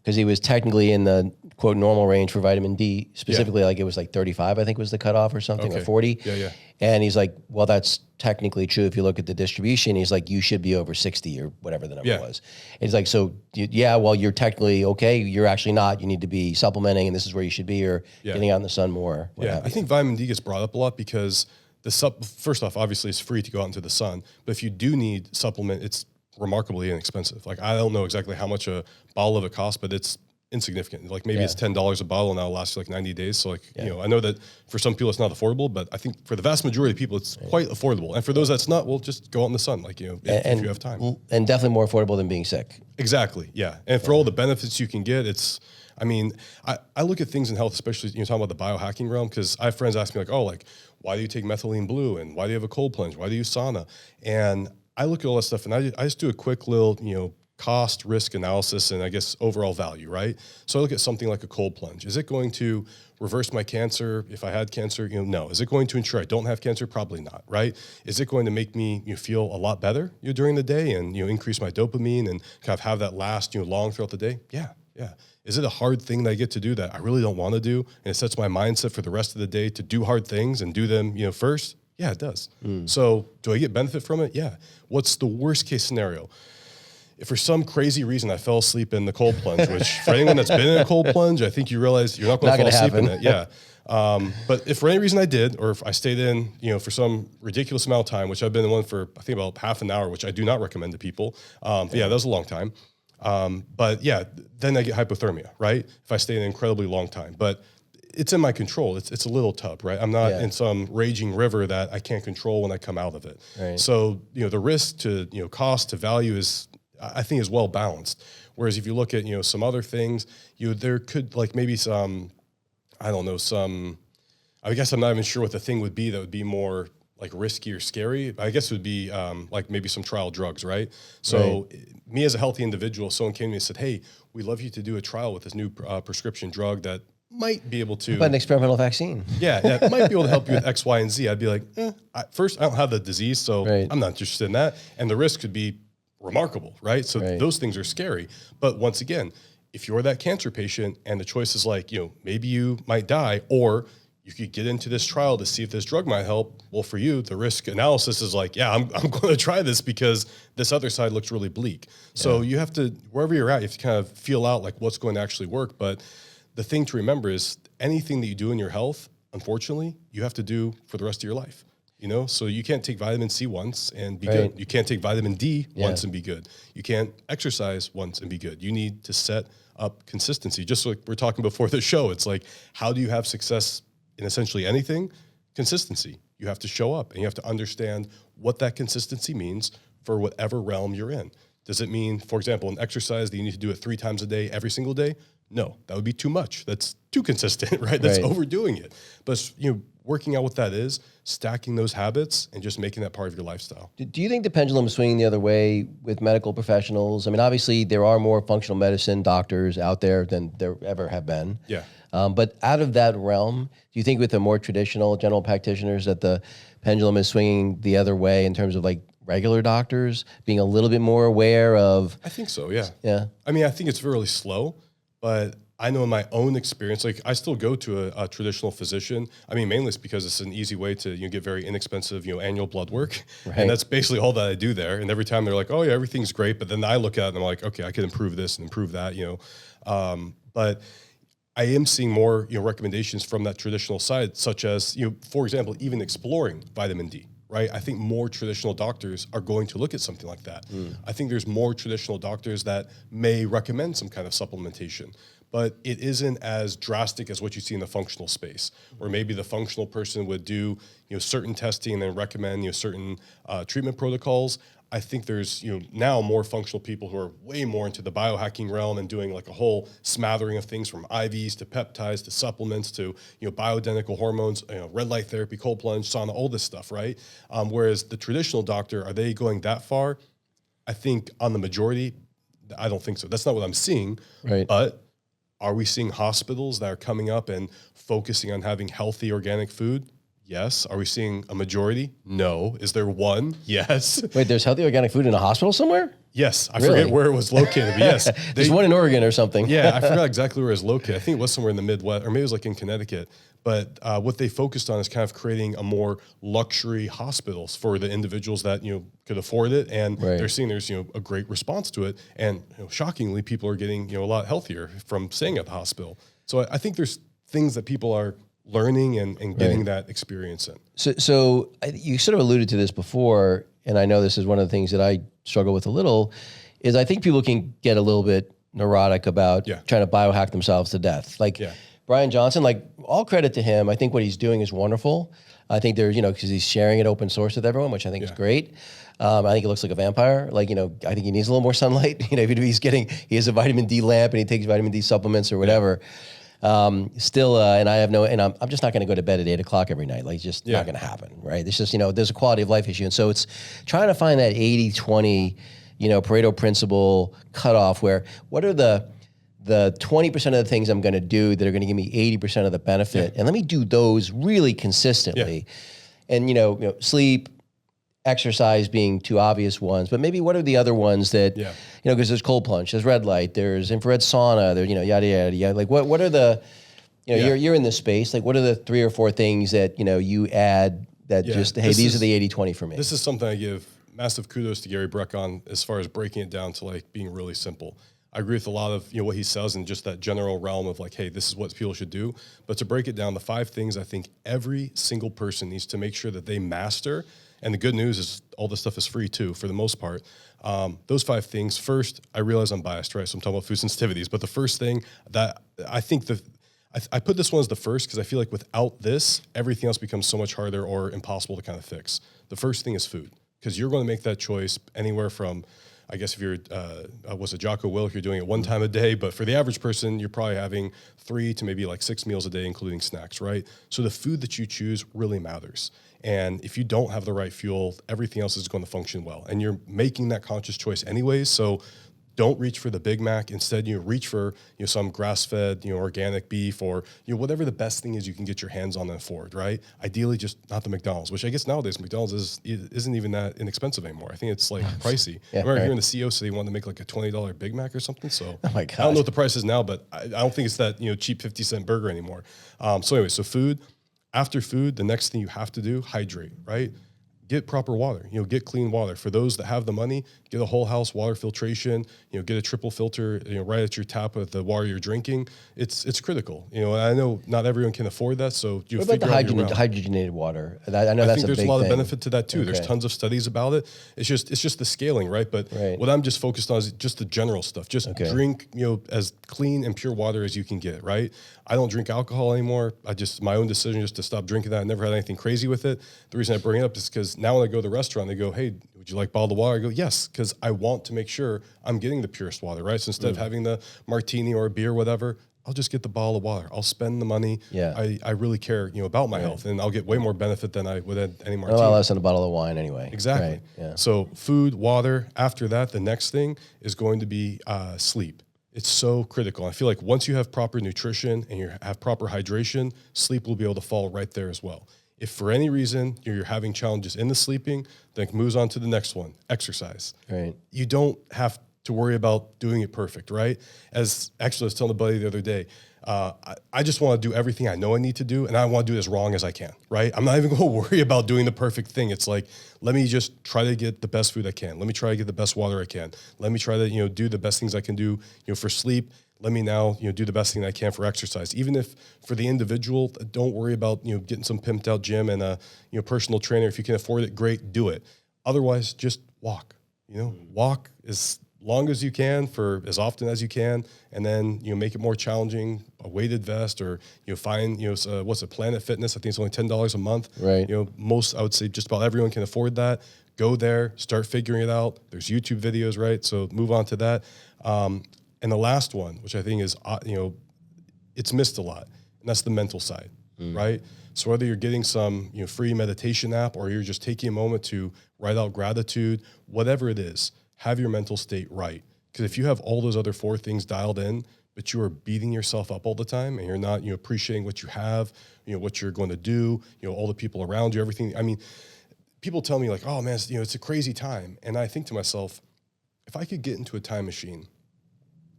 because he was technically in the quote normal range for vitamin D, specifically like it was like 35, I think was the cutoff or something, or 40. Yeah. And he's like, well, that's technically true if you look at the distribution. He's like, you should be over 60 or whatever the number was. And he's like, so well, you're technically okay. You're actually not. You need to be supplementing, and this is where you should be, or getting out in the sun more. I think vitamin D gets brought up a lot because first off, obviously it's free to go out into the sun, but if you do need supplement, it's remarkably inexpensive. Like, I don't know exactly how much a bottle of it costs, but it's insignificant. Like maybe it's $10 a bottle, and that'll last you like 90 days. So like, I know that for some people it's not affordable, but I think for the vast majority of people, it's quite affordable. And for those that's not, well, just go out in the sun, like, if you have time. And definitely more affordable than being sick. Exactly. Yeah. And for all the benefits you can get, I look at things in health, especially, talking about the biohacking realm, because I have friends ask me like, why do you take methylene blue? And why do you have a cold plunge? Why do you sauna? And I look at all that stuff, and I just do a quick little, cost risk analysis and I guess overall value, right? So I look at something like a cold plunge. Is it going to reverse my cancer if I had cancer? No. Is it going to ensure I don't have cancer? Probably not, right? Is it going to make me feel a lot better during the day and increase my dopamine and kind of have that last long throughout the day? Yeah. Is it a hard thing that I get to do that I really don't want to do, and it sets my mindset for the rest of the day to do hard things and do them first? Yeah, it does. So do I get benefit from it? Yeah. What's the worst case scenario? If for some crazy reason I fell asleep in the cold plunge, which for anyone that's been in a cold plunge, I think you realize you're not going to fall asleep in it. Yeah. But if for any reason I did, or if I stayed in, for some ridiculous amount of time, which I've been in one for, I think about half an hour, which I do not recommend to people. That was a long time. But yeah, then I get hypothermia, right? If I stay in an incredibly long time, but it's in my control. It's a little tub, right? I'm not in some raging river that I can't control when I come out of it. Right. So, the risk to, cost to value is, I think, is well balanced. Whereas if you look at, some other things, there could like maybe some, I guess I'm not even sure what the thing would be that would be more like risky or scary. I guess it would be like maybe some trial drugs, right? So me as a healthy individual, someone came to me and said, hey, we'd love you to do a trial with this new prescription drug that might be able to... But an experimental vaccine. Yeah, might be able to help you with X, Y, and Z. I'd be like, first, I don't have the disease, so I'm not interested in that. And the risk could be remarkable, right? So those things are scary. But once again, if you're that cancer patient and the choice is like, maybe you might die, or you could get into this trial to see if this drug might help. Well, for you, the risk analysis is like, I'm going to try this because this other side looks really bleak. So you have to, wherever you're at, you have to kind of feel out like what's going to actually work. But the thing to remember is anything that you do in your health, unfortunately, you have to do for the rest of your life. So you can't take vitamin C once and be good. You can't take vitamin D once and be good. You can't exercise once and be good. You need to set up consistency. Just like we're talking before the show, it's like, how do you have success in essentially anything? Consistency. You have to show up and you have to understand what that consistency means for whatever realm you're in. Does it mean, for example, an exercise that you need to do it 3 times a day, every single day? No, that would be too much. That's too consistent, right? That's overdoing it. But working out what that is, stacking those habits, and just making that part of your lifestyle. Do you think the pendulum is swinging the other way with medical professionals? I mean, obviously there are more functional medicine doctors out there than there ever have been. Yeah. But out of that realm, do you think with the more traditional general practitioners that the pendulum is swinging the other way in terms of like regular doctors being a little bit more aware of? I think so, yeah. Yeah. I mean, I think it's really slow, but I know in my own experience, like I still go to a traditional physician. I mean, mainly it's because it's an easy way to get very inexpensive, annual blood work. Right. And that's basically all that I do there. And every time they're like, oh yeah, everything's great. But then I look at it and I'm like, okay, I could improve this and improve that, but I am seeing more, recommendations from that traditional side, such as, for example, even exploring vitamin D, right? I think more traditional doctors are going to look at something like that. I think there's more traditional doctors that may recommend some kind of supplementation, but it isn't as drastic as what you see in the functional space, where maybe the functional person would do, certain testing and then recommend, certain treatment protocols. I think there's, now more functional people who are way more into the biohacking realm and doing like a whole smattering of things from IVs to peptides to supplements to, bioidentical hormones, red light therapy, cold plunge, sauna, all this stuff, right? Whereas the traditional doctor, are they going that far? I think on the majority, I don't think so. That's not what I'm seeing. Right. But are we seeing hospitals that are coming up and focusing on having healthy organic food? Yes. Are we seeing a majority? No. Is there one? Yes. Wait, there's healthy organic food in a hospital somewhere? Yes. I Really? forget where it was located, but yes. There's one in Oregon or something. Yeah, I forgot exactly where it was located. I think it was somewhere in the Midwest, or maybe it was like in Connecticut. But what they focused on is kind of creating a more luxury hospitals for the individuals that could afford it, and Right. they're seeing there's a great response to it, and shockingly, people are getting a lot healthier from staying at the hospital. So I think there's things that people are learning and getting that experience in. So you sort of alluded to this before, and I know this is one of the things that I struggle with a little, is I think people can get a little bit neurotic about trying to biohack themselves to death. Like Brian Johnson, like all credit to him. I think what he's doing is wonderful. I think there's, because he's sharing it open source with everyone, which I think is great. I think he looks like a vampire. Like, I think he needs a little more sunlight. Even if he has a vitamin D lamp and he takes vitamin D supplements or whatever. Still, and I'm just not going to go to bed at 8 o'clock every night. Like, it's just not going to happen, right? It's just, there's a quality of life issue. And so it's trying to find that 80-20, Pareto principle cutoff where what are the 20% of the things I'm going to do that are going to give me 80% of the benefit. And let me do those really consistently. And, sleep, exercise being two obvious ones, but maybe what are the other ones that, because there's cold plunge, there's red light, there's infrared sauna, there's, yada, yada, yada. Like what are the, you're in this space. Like what are the 3 or 4 things that, you add that hey, these are the 80-20 for me. This is something I give massive kudos to Gary Breck on as far as breaking it down to like being really simple. I agree with a lot of what he says in just that general realm of like, hey, this is what people should do. But to break it down, the 5 things I think every single person needs to make sure that they master. And the good news is all this stuff is free too, for the most part. Those 5 things. First, I realize I'm biased, right? So I'm talking about food sensitivities. But the first thing that I think I put this one as the first because I feel like without this, everything else becomes so much harder or impossible to kind of fix. The first thing is food, because you're going to make that choice anywhere from, I guess if you're, was it Jocko Willink, you're doing it 1 time a day, but for the average person, you're probably having 3 to maybe like 6 meals a day, including snacks, right? So the food that you choose really matters. And if you don't have the right fuel, everything else is going to function well. And you're making that conscious choice anyways. So don't reach for the Big Mac. Instead, reach for some grass-fed, organic beef or whatever the best thing is you can get your hands on and afford, right? Ideally, just not the McDonald's, which I guess nowadays McDonald's isn't even that inexpensive anymore. I think it's like pricey. I remember hearing the CEO say they wanted to make like a $20 Big Mac or something. So oh my gosh. I don't know what the price is now, but I don't think it's that cheap 50-cent burger anymore. So anyway, so food. After food, the next thing you have to do, hydrate, right? Get proper water, get clean water. For those that have the money, get a whole house water filtration, get a triple filter, right at your tap with the water you're drinking. It's critical. I know not everyone can afford that. So what about the hydrogenated water? I know that's a big thing. I think there's a lot of benefit to that too. Okay. There's tons of studies about it. It's just the scaling, right? But what I'm just focused on is just the general stuff. Just drink, as clean and pure water as you can get, right? I don't drink alcohol anymore. My own decision just to stop drinking that. I never had anything crazy with it. The reason I bring it up is because now when I go to the restaurant, they go, hey, would you like bottled water? I go, yes, because I want to make sure I'm getting the purest water, right? So instead of having the martini or a beer, whatever, I'll just get the bottle of water. I'll spend the money. Yeah. I really care, about my health, and I'll get way more benefit than I would at any martini. Well, less than a bottle of wine anyway. Exactly. Right. Yeah. So food, water. After that, the next thing is going to be sleep. It's so critical. I feel like once you have proper nutrition and you have proper hydration, sleep will be able to fall right there as well. If for any reason you're having challenges in the sleeping, then it moves on to the next one, exercise. Right. You don't have to worry about doing it perfect, right? As actually I was telling a buddy the other day, I just want to do everything I know I need to do, and I want to do it as wrong as I can, right? I'm not even going to worry about doing the perfect thing. It's like, let me just try to get the best food I can. Let me try to get the best water I can. Let me try to, do the best things I can do, for sleep. let me now, do the best thing I can for exercise. Even if for the individual, don't worry about, getting some pimped out gym and a, personal trainer. If you can afford it, great, do it. Otherwise, just walk, walk as long as you can for as often as you can. And then, make it more challenging, a weighted vest, or, find, what's it, Planet Fitness. I think it's only $10 a month. Right. Most, I would say just about everyone can afford that. Go there, start figuring it out. There's YouTube videos, right? So move on to that. And the last one, which I think is, it's missed a lot, and that's the mental side, right? So whether you're getting some, free meditation app, or you're just taking a moment to write out gratitude, whatever it is, have your mental state right. Because if you have all those other 4 things dialed in, but you are beating yourself up all the time, and you're not, appreciating what you have, what you're going to do, all the people around you, everything. I mean, people tell me like, oh man, it's a crazy time. And I think to myself, if I could get into a time machine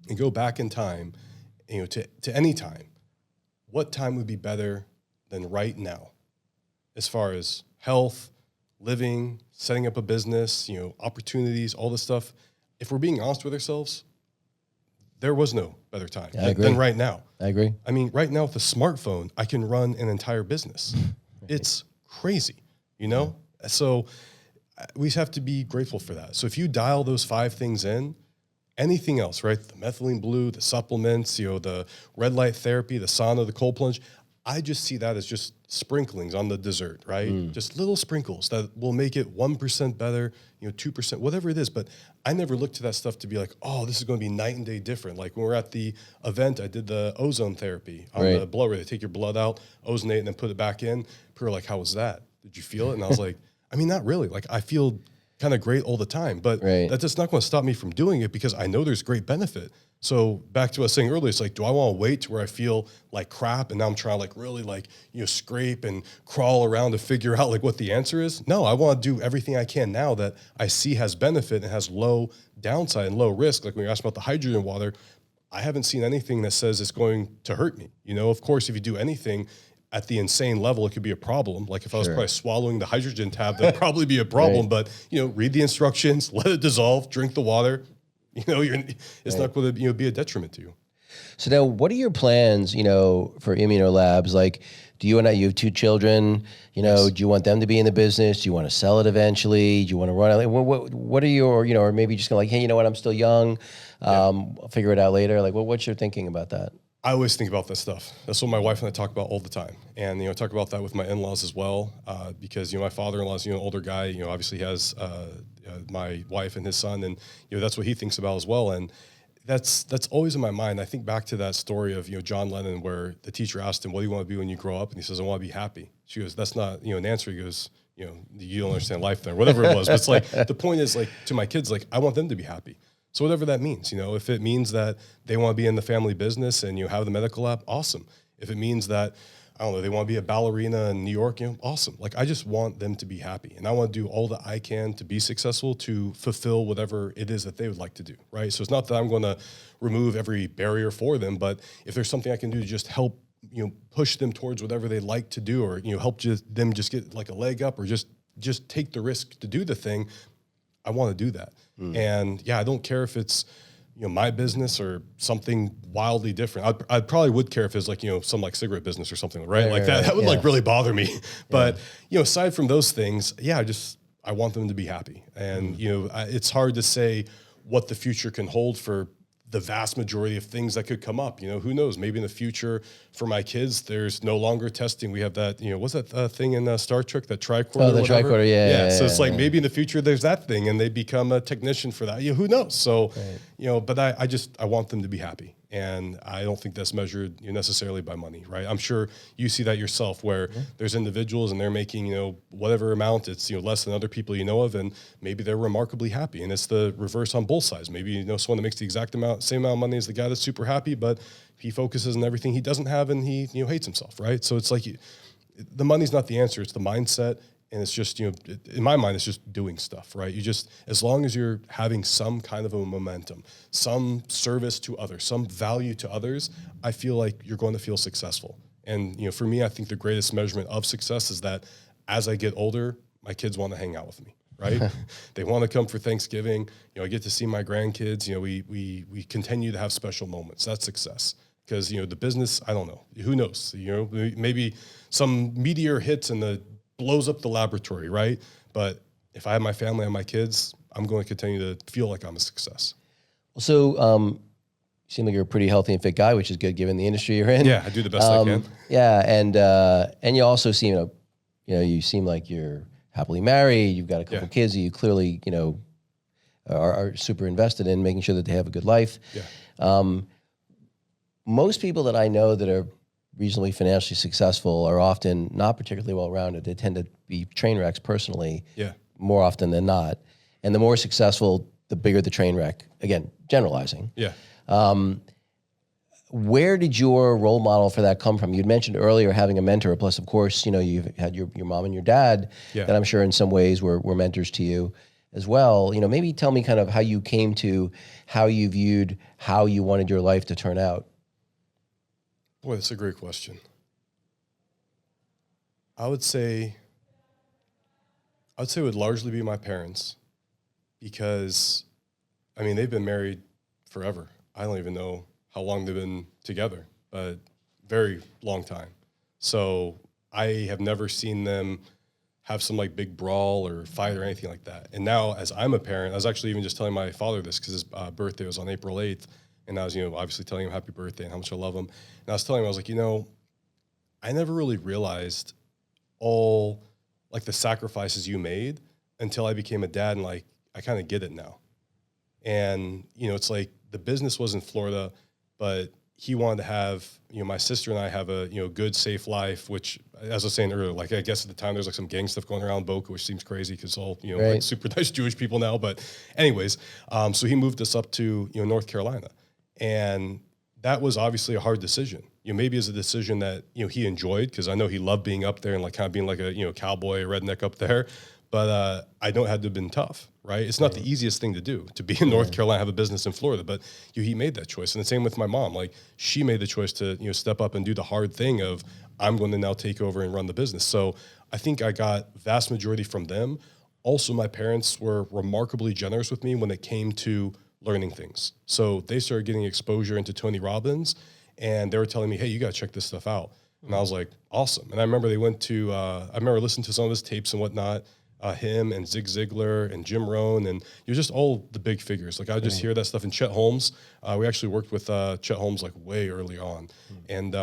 and go back in time, to any time, what time would be better than right now? As far as health, living, setting up a business, opportunities, all this stuff. If we're being honest with ourselves, there was no better time than right now. I agree. I mean, right now with a smartphone, I can run an entire business. Right. It's crazy, So we have to be grateful for that. So if you dial those 5 things in, anything else, right? The methylene blue, the supplements, the red light therapy, the sauna, the cold plunge, I just see that as just sprinklings on the dessert, right? Just little sprinkles that will make it 1% better, 2%, whatever it is. But I never looked to that stuff to be like, oh, this is going to be night and day different. Like when we were at the event, I did the ozone therapy on the blood, where they take your blood out, ozonate, and then put it back in. People were like, how was that? Did you feel it? And I was like, I mean, not really. Like I feel kind of great all the time, but that's just not going to stop me from doing it, because I know there's great benefit. So back to what I was saying earlier, it's like, do I want to wait to where I feel like crap and now I'm trying to like really like, scrape and crawl around to figure out like what the answer is? No, I want to do everything I can now that I see has benefit and has low downside and low risk. Like when you're asking about the hydrogen water, I haven't seen anything that says it's going to hurt me. Of course, if you do anything at the insane level, it could be a problem. Like if I was probably swallowing the hydrogen tab, that'd probably be a problem. But, read the instructions, let it dissolve, drink the water. It's not going to be a detriment to you. So now, what are your plans, for Immuno Labs? Like, you have 2 children, do you want them to be in the business? Do you want to sell it eventually? Do you want to run it? What are your, or maybe just like, hey, I'm still young. I'll figure it out later. Like, what's your thinking about that? I always think about this stuff. That's what my wife and I talk about all the time. And, I talk about that with my in-laws as well, because, my father-in-law is, an older guy, obviously has my wife and his son, and, that's what he thinks about as well. And that's always in my mind. I think back to that story of, John Lennon, where the teacher asked him, what do you want to be when you grow up? And he says, I want to be happy. She goes, that's not, an answer. He goes, you don't understand life there, whatever it was. But it's like, the point is like, to my kids, like, I want them to be happy. So whatever that means, if it means that they want to be in the family business and have the medical app, awesome. If it means that, I don't know, they want to be a ballerina in New York, awesome. Like I just want them to be happy, and I want to do all that I can to be successful, to fulfill whatever it is that they would like to do, right? So it's not that I'm going to remove every barrier for them, but if there's something I can do to just help, push them towards whatever they like to do, or, help them just get like a leg up, or just take the risk to do the thing, I want to do that. And I don't care if it's, my business or something wildly different. I probably would care if it's like, some like cigarette business or something, right? Like that. That would like really bother me. But, aside from those things, I want them to be happy. And, it's hard to say what the future can hold for the vast majority of things that could come up. Who knows? Maybe in the future for my kids, there's no longer testing. We have that, what's that thing in Star Trek, that tricorder? Oh, the tricorder, yeah. So it's like maybe in the future there's that thing, and they become a technician for that. Who knows? So, but I want them to be happy. And I don't think that's measured necessarily by money, right? I'm sure you see that yourself, where there's individuals and they're making, whatever amount, it's, less than other people of, and maybe they're remarkably happy. And it's the reverse on both sides. Maybe, someone that makes the same amount of money as the guy that's super happy, but he focuses on everything he doesn't have, and he, hates himself, right? So it's like, the money's not the answer, it's the mindset. And it's just, in my mind, it's just doing stuff, right? As long as you're having some kind of a momentum, some service to others, some value to others, I feel like you're going to feel successful. And, for me, I think the greatest measurement of success is that as I get older, my kids want to hang out with me, right? They want to come for Thanksgiving. I get to see my grandkids. We continue to have special moments. That's success. Because, the business, I don't know. Who knows? Maybe some meteor hits and blows up the laboratory, right? But if I have my family and my kids, I'm going to continue to feel like I'm a success. So, you seem like you're a pretty healthy and fit guy, which is good given the industry you're in. Yeah, I do the best I can. Yeah, and you also seem, you seem like you're happily married. You've got a couple kids that you clearly, are super invested in making sure that they have a good life. Yeah. Most people that I know that are reasonably financially successful are often not particularly well-rounded. They tend to be train wrecks personally, more often than not. And the more successful, the bigger the train wreck. Again, generalizing. Yeah. Where did your role model for that come from? You'd mentioned earlier having a mentor, plus of course, you've had your mom and your dad that I'm sure in some ways were mentors to you as well. Maybe tell me kind of how you came to how you viewed how you wanted your life to turn out. Boy, that's a great question. I would say it would largely be my parents because, they've been married forever. I don't even know how long they've been together, but very long time. So I have never seen them have some like big brawl or fight or anything like that. And now as I'm a parent, I was actually even just telling my father this because his birthday was on April 8th. And I was, obviously telling him happy birthday and how much I love him. And I was telling him, I was like, I never really realized all like the sacrifices you made until I became a dad. And like, I kind of get it now. And, it's like the business was in Florida, but he wanted to have, my sister and I have a, good, safe life, which as I was saying earlier, like, I guess at the time there's like some gang stuff going around Boca, which seems crazy because all, like super nice Jewish people now. But anyways, so he moved us up to, North Carolina. And that was obviously a hard decision. Maybe as a decision that, he enjoyed because I know he loved being up there and like kind of being like a, cowboy, a redneck up there. But I know it had to have been tough, right? It's not the easiest thing to do, to be in North Carolina, have a business in Florida. But he made that choice. And the same with my mom. Like she made the choice to, step up and do the hard thing of I'm going to now take over and run the business. So I think I got vast majority from them. Also, my parents were remarkably generous with me when it came to learning things. So they started getting exposure into Tony Robbins and they were telling me, hey, you got to check this stuff out. And I was like, awesome. And I remember they went to, I remember listening to some of his tapes and whatnot, him and Zig Ziglar and Jim Rohn and you're just all the big figures. Like I would just hear that stuff. And Chet Holmes, we actually worked with Chet Holmes like way early on. And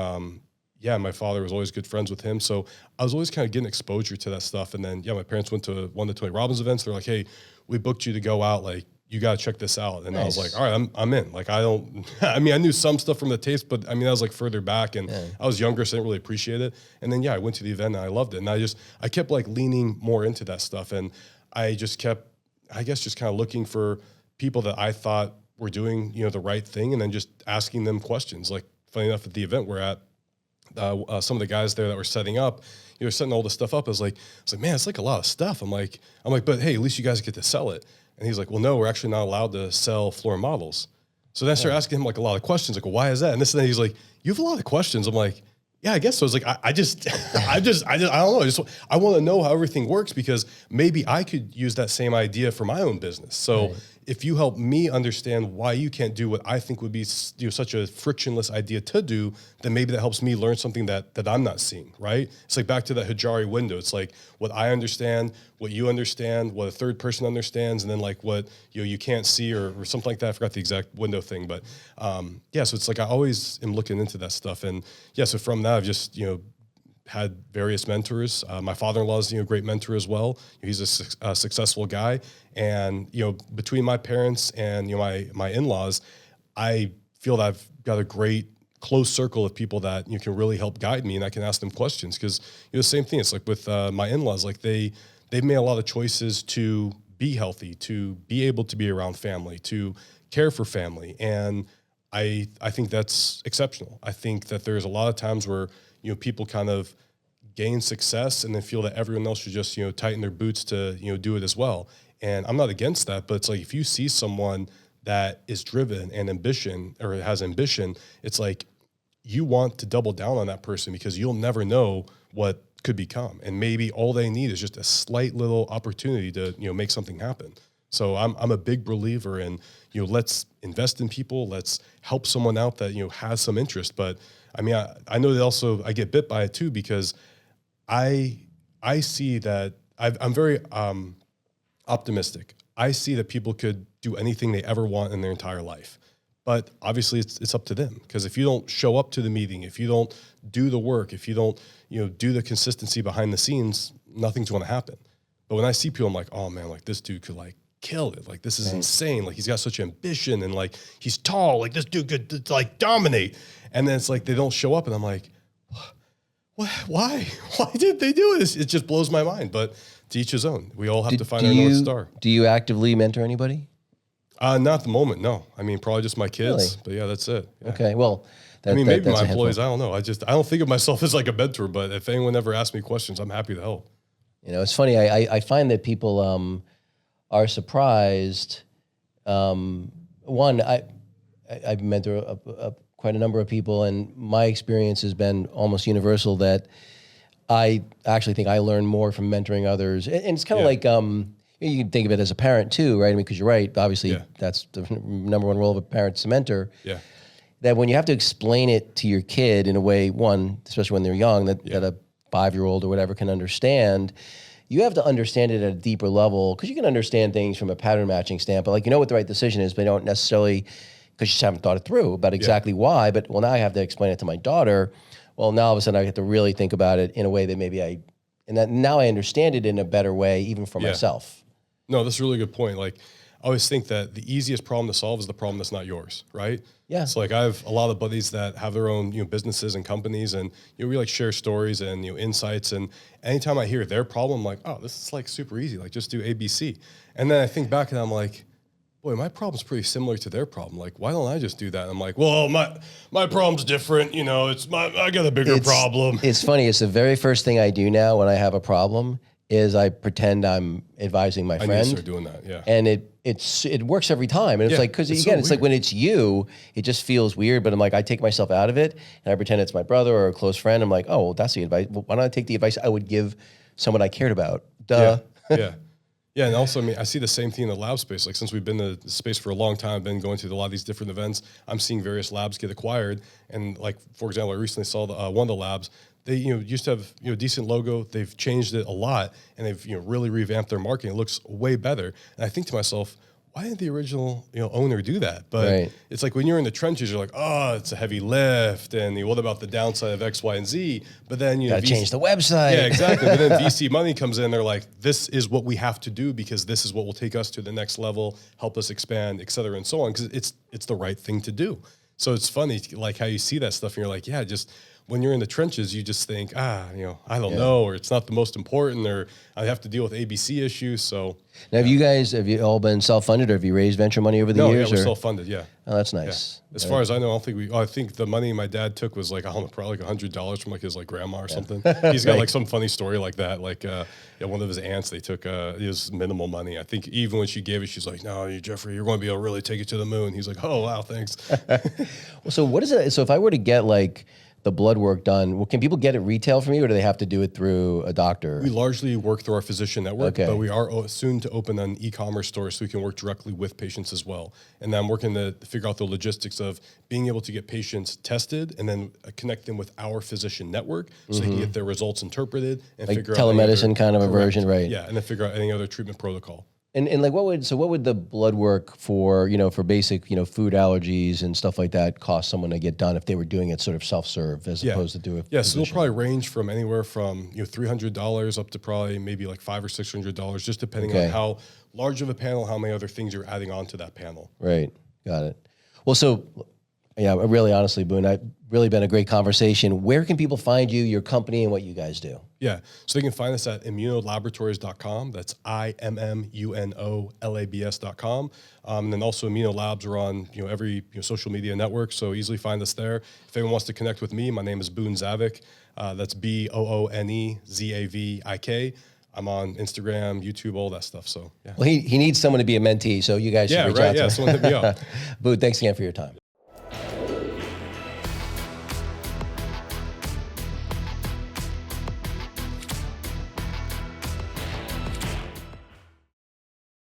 my father was always good friends with him. So I was always kind of getting exposure to that stuff. And then, my parents went to one of the Tony Robbins events. They're like, hey, we booked you to go out. Like, you got to check this out. And I was like, all right, I'm in. Like, I knew some stuff from the tapes, but that was like further back and I was younger, so I didn't really appreciate it. And then, I went to the event and I loved it. And I kept like leaning more into that stuff. And I just kept, I guess, just kind of looking for people that I thought were doing, the right thing. And then just asking them questions. Like funny enough at the event we're at, some of the guys there that were setting up, setting all this stuff up. I was like, man, it's like a lot of stuff. I'm like, but hey, at least you guys get to sell it. And he's like, well, no, we're actually not allowed to sell floor models. So then I started asking him like a lot of questions, like, well, why is that? And this and then he's like, you have a lot of questions. I'm like, yeah, I guess so. I was like, I don't know. I want to know how everything works because maybe I could use that same idea for my own business. So if you help me understand why you can't do what I think would be such a frictionless idea to do, then maybe that helps me learn something that I'm not seeing, right? It's like back to that Hajari window. It's like what I understand, what you understand, what a third person understands, and then like what you can't see or something like that. I forgot the exact window thing, but so it's like I always am looking into that stuff. And so from that, I've just, had various mentors. My father-in-law is a great mentor as well. He's a successful guy. And, between my parents and, my in-laws, I feel that I've got a great close circle of people that can really help guide me and I can ask them questions. Because, the same thing, it's like with my in-laws, like they've made a lot of choices to be healthy, to be able to be around family, to care for family. And I think that's exceptional. I think that there's a lot of times where, people kind of gain success and then feel that everyone else should just, tighten their boots to, do it as well. And I'm not against that, but it's like, if you see someone that is driven and has ambition, it's like, you want to double down on that person because you'll never know what could become. And maybe all they need is just a slight little opportunity to, make something happen. So I'm a big believer in, let's invest in people. Let's help someone out that, has some interest. But I mean, I know that also I get bit by it too, because I see that I'm very optimistic. I see that people could do anything they ever want in their entire life. But obviously it's up to them, because if you don't show up to the meeting, if you don't do the work, if you don't, do the consistency behind the scenes, nothing's going to happen. But when I see people, I'm like, oh man, like this dude could like kill it. Like this is insane. Like he's got such ambition, and like he's tall. Like this dude could like dominate. And then it's like they don't show up, and I'm like, what? Why? Why did they do this? It just blows my mind. But to each his own. We all have to find our North Star. Do you actively mentor anybody? Not at the moment, no. I mean, probably just my kids. Really? But yeah, that's it. Yeah. Okay, well, maybe my employees. I don't know. I don't think of myself as like a mentor. But if anyone ever asks me questions, I'm happy to help. It's funny. I find that people are surprised. One, I mentor quite a number of people, and my experience has been almost universal that I actually think I learn more from mentoring others. And it's kind of like, you can think of it as a parent too, right? I mean, because you're right. Obviously, that's the number one role of a parent, to mentor. Yeah. That when you have to explain it to your kid in a way, one, especially when they're young, that a 5-year-old or whatever can understand, you have to understand it at a deeper level, because you can understand things from a pattern matching standpoint. Like, you know what the right decision is, but you don't necessarily, because you just haven't thought it through about exactly why. But, well, now I have to explain it to my daughter. Well, now all of a sudden I have to really think about it in a way that maybe now I understand it in a better way, even for myself. No, that's a really good point. Like, I always think that the easiest problem to solve is the problem that's not yours, right? Yeah. So like I have a lot of buddies that have their own, businesses and companies, and we like share stories and insights. And anytime I hear their problem, I'm like, oh, this is like super easy. Like just do ABC. And then I think back and I'm like, boy, my problem's pretty similar to their problem. Like, why don't I just do that? And I'm like, well, my problem's different. I got a bigger problem. It's funny. It's the very first thing I do now when I have a problem is I pretend I'm advising my friend. I need to start doing that, yeah. And it works every time. And it's like, because again, it's like when it's you, it just feels weird. But I'm like, I take myself out of it and I pretend it's my brother or a close friend. I'm like, oh, well, that's the advice. Well, why don't I take the advice I would give someone I cared about? Duh. Yeah. Yeah, and also, I mean, I see the same thing in the lab space. Like, since we've been in the space for a long time, I've been going to a lot of these different events. I'm seeing various labs get acquired. And like, for example, I recently saw one of the labs. They, used to have, decent logo. They've changed it a lot, and they've, really revamped their marketing. It looks way better. And I think to myself, why didn't the original, owner do that? But it's like when you're in the trenches, you're like, oh, it's a heavy lift, and what about the downside of X, Y, and Z? But then gotta change the website. Yeah, exactly. But then VC money comes in. They're like, this is what we have to do because this is what will take us to the next level, help us expand, et cetera, and so on. Because it's the right thing to do. So it's funny, like how you see that stuff, and you're like, yeah, just. When you're in the trenches, you just think, I don't know, or it's not the most important, or I have to deal with ABC issues. So now, have you all been self-funded, or have you raised venture money over the years? No, we're self-funded. Yeah. Oh, that's nice. Yeah. As far as I know, I think the money my dad took was like, I don't know, probably like $100 from like his like grandma or something. He's got like some funny story like that. Like, one of his aunts, they took his minimal money. I think even when she gave it, she's like, no, Jeffrey, you're going to be able to really take it to the moon. He's like, oh wow, thanks. Well, so what is it? So if I were to get like the blood work done, can people get it retail from you, or do they have to do it through a doctor? We largely work through our physician network, but we are soon to open an e-commerce store so we can work directly with patients as well. And I'm working to figure out the logistics of being able to get patients tested and then connect them with our physician network so they can get their results interpreted and like figure out telemedicine kind of a version, right? Yeah, and then figure out any other treatment protocol. And like what would the blood work for for basic food allergies and stuff like that cost someone to get done if they were doing it sort of self-serve as opposed to do it? Yeah, so it'll probably range from anywhere from $300 up to probably maybe like $500 or $600, just depending on how large of a panel, how many other things you're adding onto that panel. Right, got it. Well, so yeah, really honestly, Boone, I've really been a great conversation. Where can people find you, your company, and what you guys do? Yeah, so they can find us at immunolaboratories.com. That's IMMUNOLABS.com. And then also Immuno Labs are on every social media network, so easily find us there. If anyone wants to connect with me, my name is Boone Zavik. That's BOONEZAVIK. I'm on Instagram, YouTube, all that stuff. So yeah. Well, he needs someone to be a mentee, so you guys should reach out to him. Someone hit me up. Boone, thanks again for your time.